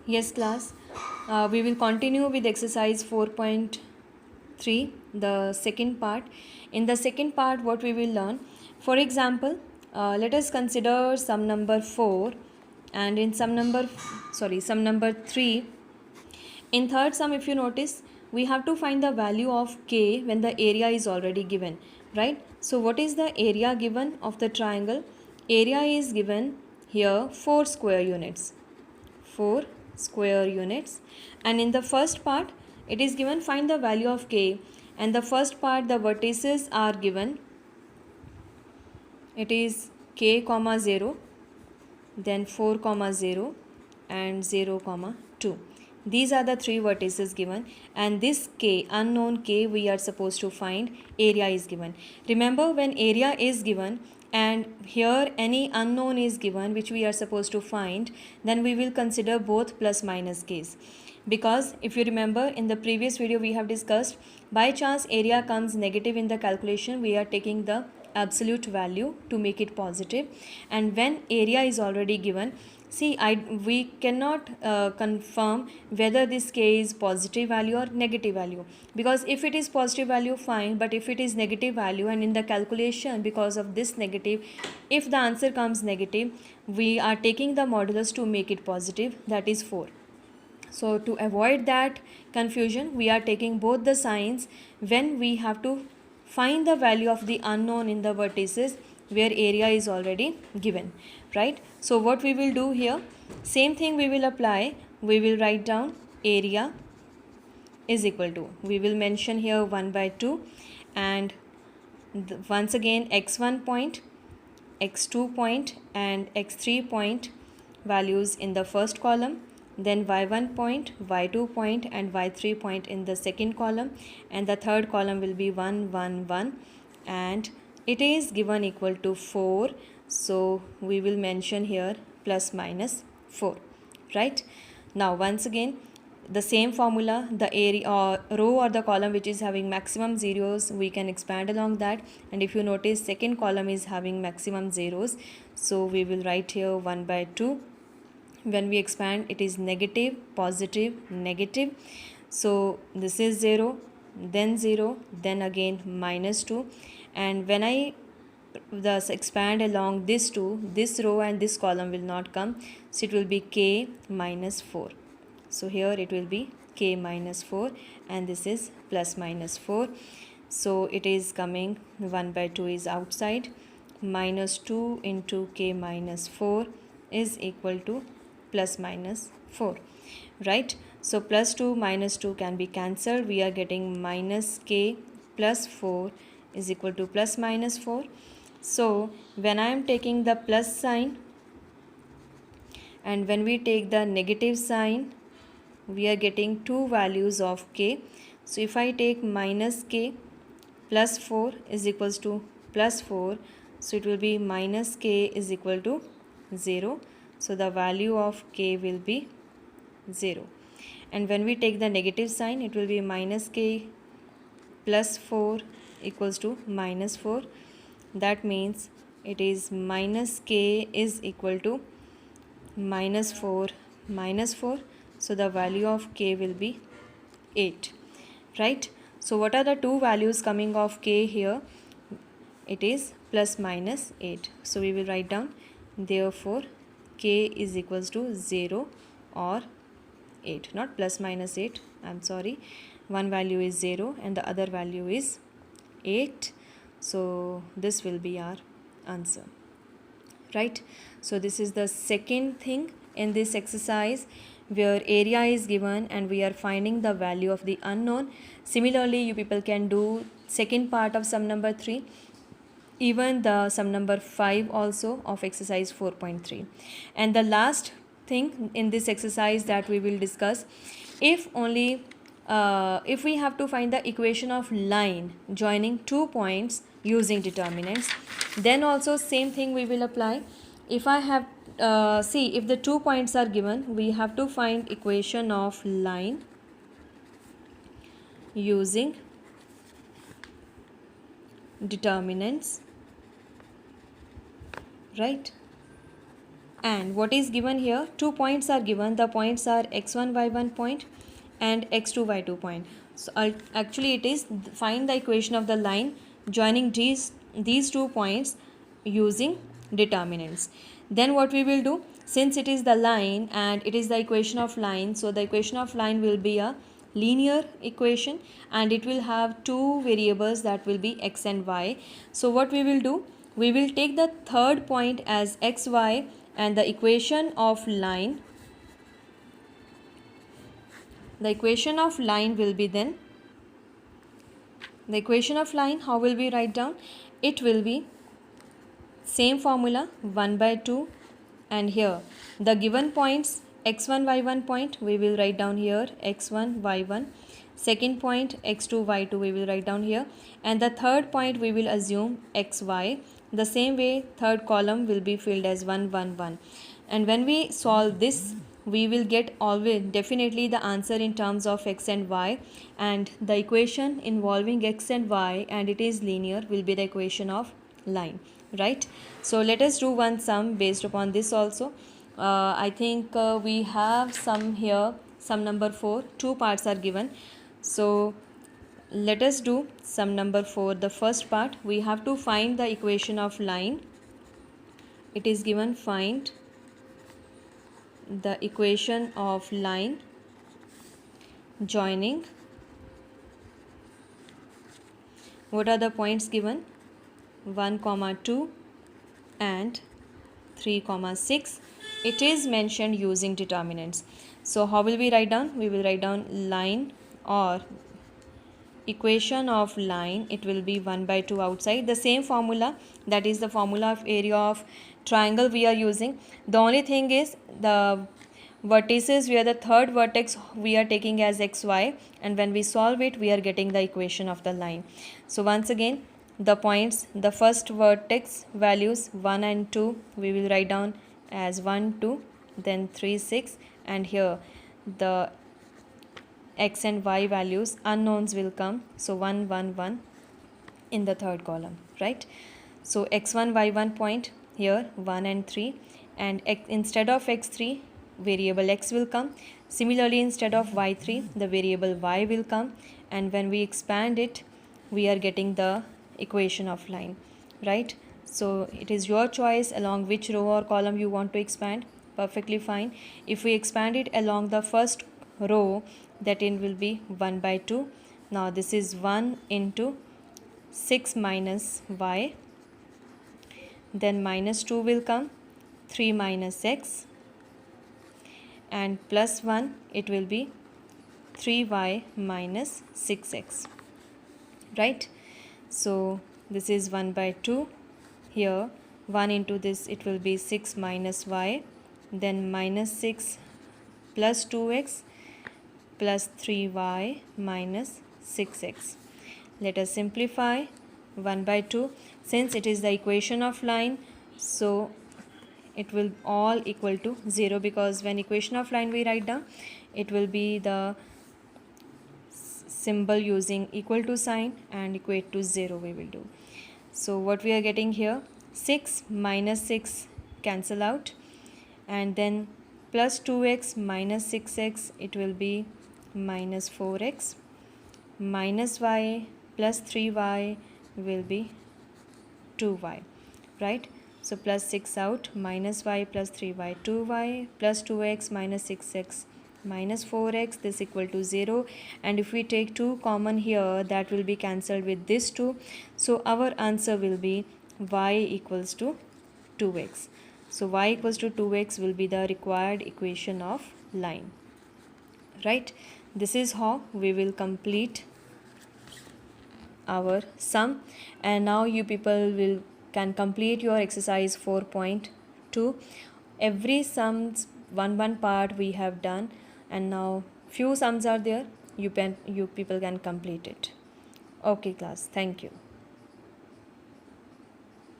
Yes, class. We will continue with exercise 4.3, the second part. In the second part, what we will learn, for example, let us consider sum number 4, and in sum number 3. In third sum, if you notice, we have to find the value of k when the area is already given, right? So what is the area given of the triangle? Area is given here 4 square units. 4 square units, and in the first part it is given find the value of k, and the first part the vertices are given, it is k comma 0, then 4 comma 0 and 0 comma 2. These are the three vertices given, and this k, unknown k, we are supposed to find. Area is given. Remember, when area is given and here any unknown is given which we are supposed to find, then we will consider both plus minus case. Because if you remember, in the previous video we have discussed, by chance area comes negative in the calculation, we are taking the absolute value to make it positive. And when area is already given, see, we cannot confirm whether this k is positive value or negative value, because if it is positive value, fine, but if it is negative value and in the calculation because of this negative, if the answer comes negative, we are taking the modulus to make it positive, that is 4. So to avoid that confusion, we are taking both the signs when we have to find the value of the unknown in the vertices where area is already given, right? So what we will do here, same thing we will apply. We will write down area is equal to, we will mention here 1 by 2, and once again x1 point, x2 point and x3 point values in the first column, then y1 point, y2 point and y3 point in the second column, and the third column will be 1 1 1, and it is given equal to 4. So we will mention here plus minus 4, right? Now once again, the same formula, the area or row or the column which is having maximum zeros, we can expand along that. And if you notice, second column is having maximum zeros, so we will write here 1 by 2. When we expand, it is negative, positive, negative. So this is 0, then again minus 2. And when I thus expand along this 2, this row and this column will not come, so it will be k minus 4. So here it will be k minus 4, and this is plus minus 4. So it is coming 1 by 2 is outside, minus 2 into k minus 4 is equal to plus minus 4, right? So plus 2 minus 2 can be cancelled. We are getting minus k plus 4 is equal to plus minus 4. So when I am taking the plus sign and when we take the negative sign, we are getting two values of k. So if I take minus k plus 4 is equals to plus 4, so it will be minus k is equal to 0. So the value of k will be 0. And when we take the negative sign, it will be minus k plus 4 equals to minus 4. That means it is minus k is equal to minus 4 minus 4. So the value of k will be 8, right? So what are the two values coming of k here? It is plus minus 8. So we will write down, therefore k is equals to 0 or 8, not plus minus 8, I'm sorry. One value is 0 and the other value is 8. So this will be our answer, right? So this is the second thing in this exercise, where area is given and we are finding the value of the unknown. Similarly, you people can do second part of sum number 3, even the sum number 5 also of exercise 4.3. And the last thing in this exercise that we will discuss, if we have to find the equation of line joining 2 points using determinants, then also same thing we will apply. If I have if the 2 points are given, we have to find equation of line using determinants, right? And what is given here? 2 points are given. The points are x1 y1 point and x2 y2 point. So actually it is find the equation of the line joining these 2 points using determinants. Then what we will do, since it is the line and it is the equation of line, so the equation of line will be a linear equation and it will have two variables, that will be x and y. So what we will do, we will take the third point as xy and the equation of line will be then, the equation of line, how will we write down? It will be same formula, 1 by 2, and here the given points x1 y1 point we will write down here x1 y1, second point x2 y2 we will write down here, and the third point we will assume xy. The same way third column will be filled as 1 1 1, and when we solve this we will get always definitely the answer in terms of x and y, and the equation involving x and y and it is linear will be the equation of line, right? So let us do one sum based upon this also. I think we have sum here, sum number 4, two parts are given. So let us do sum number 4. The first part, we have to find the equation of line. It is given, find the equation of line joining, what are the points given? 1, 2 and 3, 6. It is mentioned using determinants. So how will we write down? We will write down line or equation of line, it will be 1 by 2 outside. The same formula, that is the formula of area of triangle we are using. The only thing is the vertices where the third vertex we are taking as xy, and when we solve it we are getting the equation of the line. So once again, the points, the first vertex values 1 and 2 we will write down as 1 2, then 3 6, and here the x and y values unknowns will come, so 1 1 1 in the third column, right? So x1 y1 point here 1 and 3, and instead of x3 variable x will come. Similarly, instead of y3 the variable y will come, and when we expand it we are getting the equation of line, right? So it is your choice along which row or column you want to expand, perfectly fine. If we expand it along the first row, that in will be 1 by 2. Now this is 1 into 6 minus y, then minus 2 will come, 3 minus x, and plus 1 it will be 3y minus 6x, right? So this is 1 by 2, here 1 into this it will be 6 minus y, then minus 6 plus 2x plus 3y minus 6x. Let us simplify 1 by 2. Since it is the equation of line, so it will all equal to 0, because when equation of line we write down, it will be the symbol using equal to sign and equate to 0 we will do. So what we are getting here, 6 minus 6 cancel out, and then plus 2x minus 6x it will be minus 4x, minus y plus 3y will be 2y, right? So plus 6 out, minus y plus 3y, 2y plus 2x minus 6x minus 4x, this equal to 0, and if we take 2 common here, that will be cancelled with this 2. So our answer will be y equals to 2x. So y equals to 2x will be the required equation of line, right? This is how we will complete our sum, and now you people can complete your exercise 4.2. Every sums one part we have done, and now few sums are there, you people can complete it. Okay class, thank you.